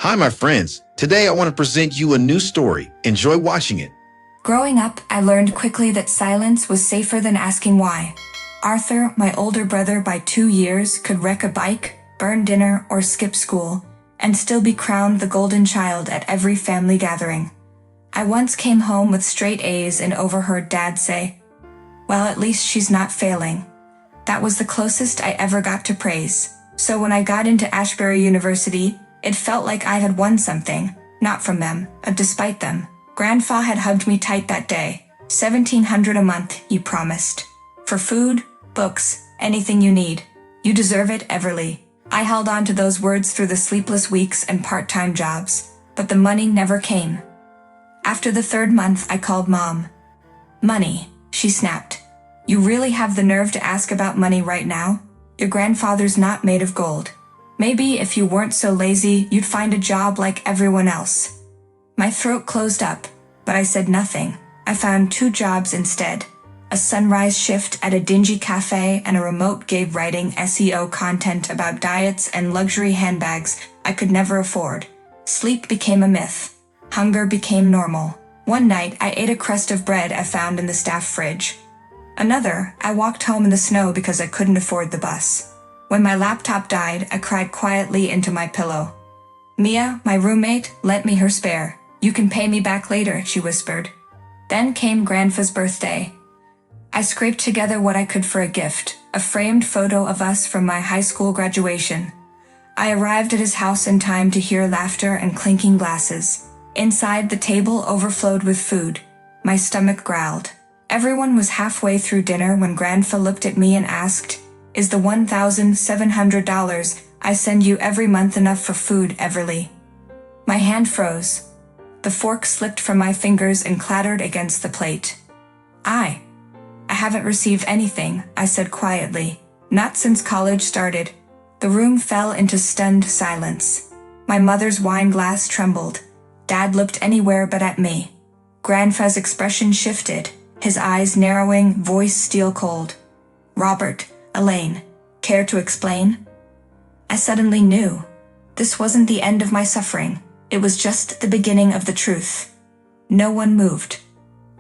Hi, my friends. Today I want to present you a new story. Enjoy watching it. Growing up, I learned quickly that silence was safer than asking why. Arthur, my older brother by 2 years, could wreck a bike, burn dinner, or skip school, and still be crowned the golden child at every family gathering. I once came home with straight A's and overheard Dad say, "Well, at least she's not failing." That was the closest I ever got to praise. So when I got into Ashbury University, it felt like I had won something, not from them, despite them. Grandpa had hugged me tight that day. $1,700 a month, he promised. For food, books, anything you need. You deserve it, Everly. I held on to those words through the sleepless weeks and part-time jobs, but the money never came. After the 3rd month, I called Mom. "Money," she snapped. "You really have the nerve to ask about money right now? Your grandfather's not made of gold. Maybe if you weren't so lazy, you'd find a job like everyone else." My throat closed up, but I said nothing. I found 2 jobs instead. A sunrise shift at a dingy cafe and a remote gig writing SEO content about diets and luxury handbags I could never afford. Sleep became a myth. Hunger became normal. One night, I ate a crust of bread I found in the staff fridge. Another, I walked home in the snow because I couldn't afford the bus. When my laptop died, I cried quietly into my pillow. Mia, my roommate, lent me her spare. "You can pay me back later," she whispered. Then came Grandpa's birthday. I scraped together what I could for a gift, a framed photo of us from my high school graduation. I arrived at his house in time to hear laughter and clinking glasses. Inside, the table overflowed with food. My stomach growled. Everyone was halfway through dinner when Grandpa looked at me and asked, "Is the $1,700 I send you every month enough for food, Everly?" My hand froze. The fork slipped from my fingers and clattered against the plate. I haven't received anything," I said quietly. "Not since college started." The room fell into stunned silence. My mother's wine glass trembled. Dad looked anywhere but at me. Grandpa's expression shifted, his eyes narrowing, voice steel cold. "Robert, Elaine, care to explain?" I suddenly knew. This wasn't the end of my suffering. It was just the beginning of the truth. No one moved.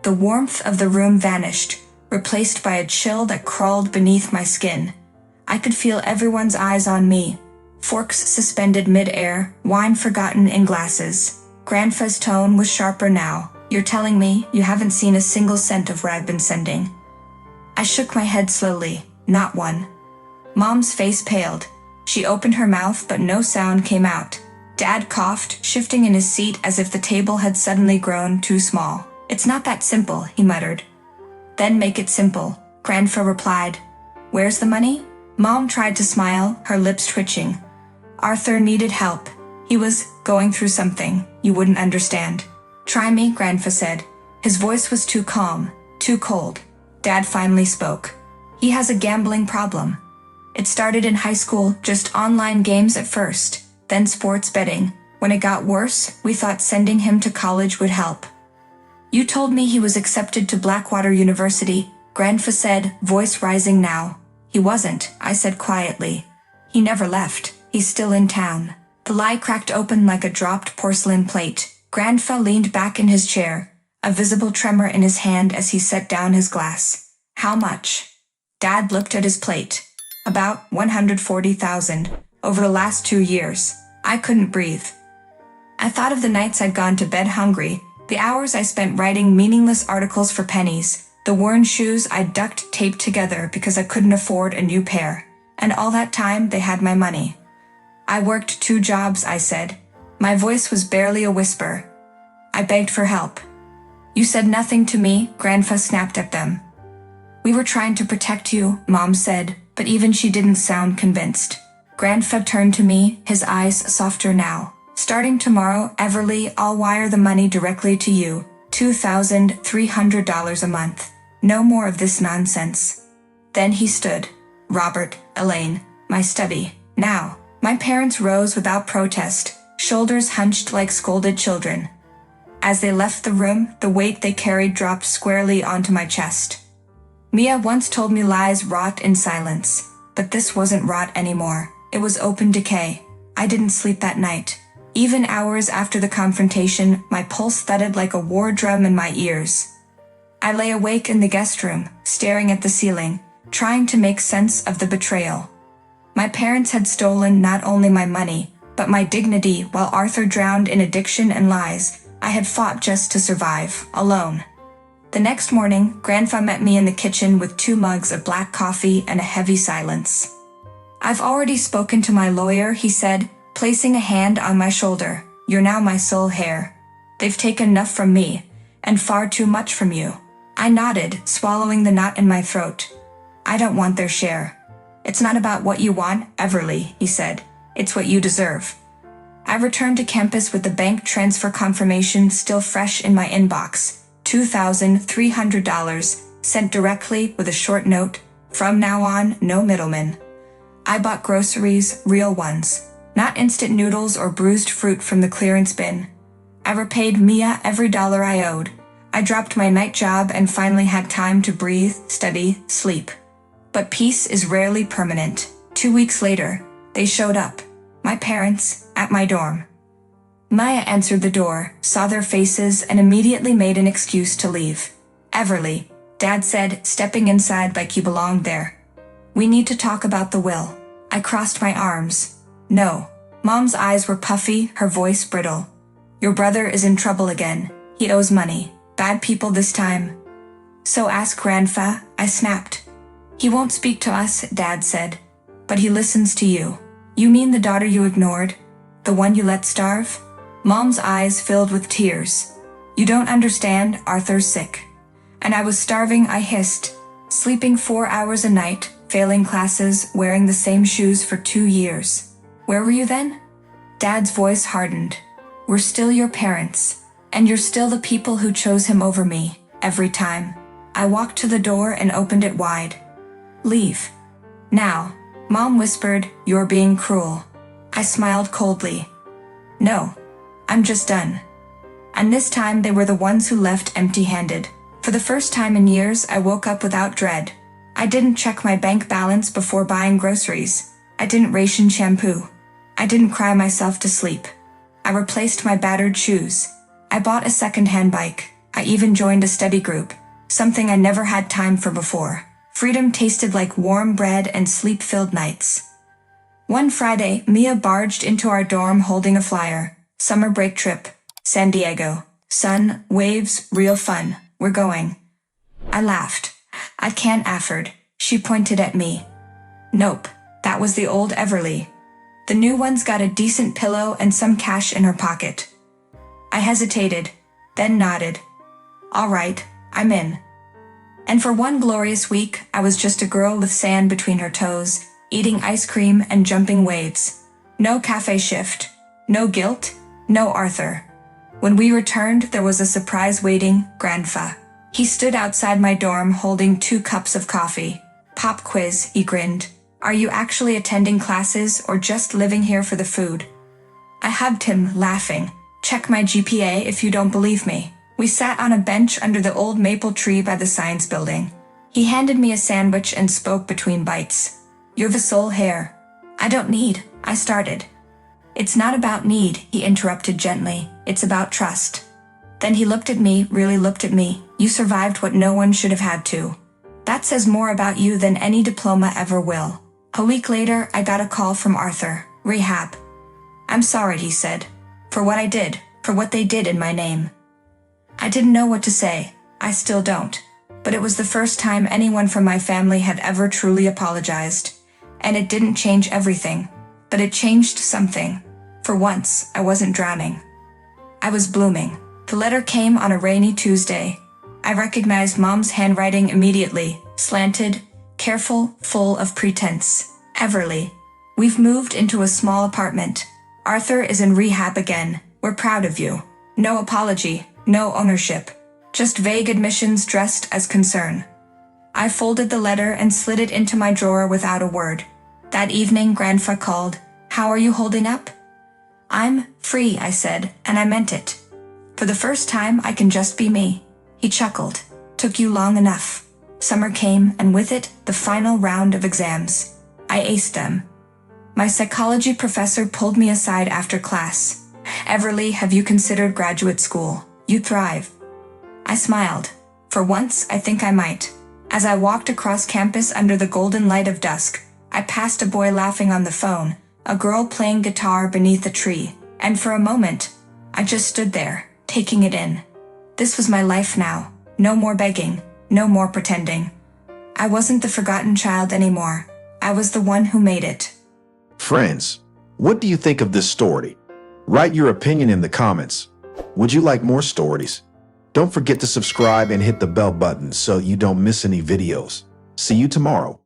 The warmth of the room vanished, replaced by a chill that crawled beneath my skin. I could feel everyone's eyes on me. Forks suspended mid-air, wine forgotten in glasses. Grandpa's tone was sharper now. "You're telling me you haven't seen a single cent of what I've been sending?" I shook my head slowly. "Not one." Mom's face paled. She opened her mouth, but no sound came out. Dad coughed, shifting in his seat as if the table had suddenly grown too small. "It's not that simple," he muttered. "Then make it simple," Grandpa replied. "Where's the money?" Mom tried to smile, her lips twitching. "Arthur needed help. He was going through something you wouldn't understand." "Try me," Grandpa said. His voice was too calm, too cold. Dad finally spoke. "He has a gambling problem. It started in high school, just online games at first, then sports betting. When it got worse, we thought sending him to college would help." "You told me he was accepted to Blackwater University," Grandpa said, voice rising now. "He wasn't," I said quietly. "He never left. He's still in town." The lie cracked open like a dropped porcelain plate. Grandpa leaned back in his chair, a visible tremor in his hand as he set down his glass. "How much?" Dad looked at his plate. "About 140,000 over the last 2 years. I couldn't breathe. I thought of the nights I'd gone to bed hungry, the hours I spent writing meaningless articles for pennies, the worn shoes I duct taped together because I couldn't afford a new pair. And all that time, they had my money. "I worked 2 jobs," I said. My voice was barely a whisper. I begged for help. "You said nothing to me," Grandpa snapped at them. "We were trying to protect you," Mom said, but even she didn't sound convinced. Grandpa turned to me, his eyes softer now. "Starting tomorrow, Everly, I'll wire the money directly to you. $2,300 a month. No more of this nonsense." Then he stood. "Robert, Elaine, my study. Now." My parents rose without protest, shoulders hunched like scolded children. As they left the room, the weight they carried dropped squarely onto my chest. Mia once told me lies rot in silence, but this wasn't rot anymore. It was open decay. I didn't sleep that night. Even hours after the confrontation, my pulse thudded like a war drum in my ears. I lay awake in the guest room, staring at the ceiling, trying to make sense of the betrayal. My parents had stolen not only my money, but my dignity. While Arthur drowned in addiction and lies, I had fought just to survive, alone. The next morning, Grandpa met me in the kitchen with 2 mugs of black coffee and a heavy silence. "I've already spoken to my lawyer," he said, placing a hand on my shoulder. "You're now my sole heir. They've taken enough from me, and far too much from you." I nodded, swallowing the knot in my throat. "I don't want their share." "It's not about what you want, Everly," he said. "It's what you deserve." I returned to campus with the bank transfer confirmation still fresh in my inbox. $2,300, sent directly with a short note, "From now on, no middlemen." I bought groceries, real ones, not instant noodles or bruised fruit from the clearance bin. I repaid Mia every dollar I owed. I dropped my night job and finally had time to breathe, study, sleep. But peace is rarely permanent. 2 weeks later, they showed up. My parents, at my dorm. Maya answered the door, saw their faces, and immediately made an excuse to leave. "Everly," Dad said, stepping inside like you belonged there. "We need to talk about the will." I crossed my arms. "No." Mom's eyes were puffy, her voice brittle. "Your brother is in trouble again. He owes money. Bad people this time." "So ask Grandpa," I snapped. "He won't speak to us," Dad said. "But he listens to you." "You mean the daughter you ignored? The one you let starve?" Mom's eyes filled with tears. "You don't understand, Arthur's sick." "And I was starving," I hissed. "Sleeping 4 hours a night, failing classes, wearing the same shoes for 2 years. Where were you then?" Dad's voice hardened. "We're still your parents. And you're still the people who chose him over me, every time." I walked to the door and opened it wide. "Leave. Now." Mom whispered, "You're being cruel." I smiled coldly. "No. I'm just done." And this time they were the ones who left empty-handed. For the first time in years, I woke up without dread. I didn't check my bank balance before buying groceries. I didn't ration shampoo. I didn't cry myself to sleep. I replaced my battered shoes. I bought a second-hand bike. I even joined a study group, something I never had time for before. Freedom tasted like warm bread and sleep-filled nights. One Friday, Mia barged into our dorm holding a flyer. "Summer break trip. San Diego. Sun, waves, real fun. We're going." I laughed. "I can't afford." She pointed at me. "Nope, that was the old Everly. The new one's got a decent pillow and some cash in her pocket." I hesitated, then nodded. "All right, I'm in." And for one glorious week, I was just a girl with sand between her toes, eating ice cream and jumping waves. No cafe shift. No guilt. No Arthur. When we returned, there was a surprise waiting, Grandpa. He stood outside my dorm holding 2 cups of coffee. "Pop quiz," he grinned. "Are you actually attending classes or just living here for the food?" I hugged him, laughing. "Check my GPA if you don't believe me." We sat on a bench under the old maple tree by the science building. He handed me a sandwich and spoke between bites. "You're the sole heir." "I don't need," I started. "It's not about need," he interrupted gently. "It's about trust." Then he looked at me, really looked at me. "You survived what no one should have had to. That says more about you than any diploma ever will." A week later, I got a call from Arthur. "Rehab." "I'm sorry," he said. "For what I did, for what they did in my name." I didn't know what to say. I still don't. But it was the first time anyone from my family had ever truly apologized. And it didn't change everything. But it changed something. For once, I wasn't drowning. I was blooming. The letter came on a rainy Tuesday. I recognized Mom's handwriting immediately, slanted, careful, full of pretense. "Everly. We've moved into a small apartment. Arthur is in rehab again. We're proud of you." No apology, no ownership. Just vague admissions dressed as concern. I folded the letter and slid it into my drawer without a word. That evening, Grandpa called. "How are you holding up?" "I'm free," I said, and I meant it. "For the first time, I can just be me." He chuckled. "Took you long enough." Summer came, and with it, the final round of exams. I aced them. My psychology professor pulled me aside after class. Everly, have you considered graduate school? You thrive. I smiled. For once, I think I might. As I walked across campus under the golden light of dusk, I passed a boy laughing on the phone, a girl playing guitar beneath a tree, and for a moment, I just stood there, taking it in. This was my life now. No more begging, no more pretending. I wasn't the forgotten child anymore. I was the one who made it. Friends, what do you think of this story? Write your opinion in the comments. Would you like more stories? Don't forget to subscribe and hit the bell button so you don't miss any videos. See you tomorrow.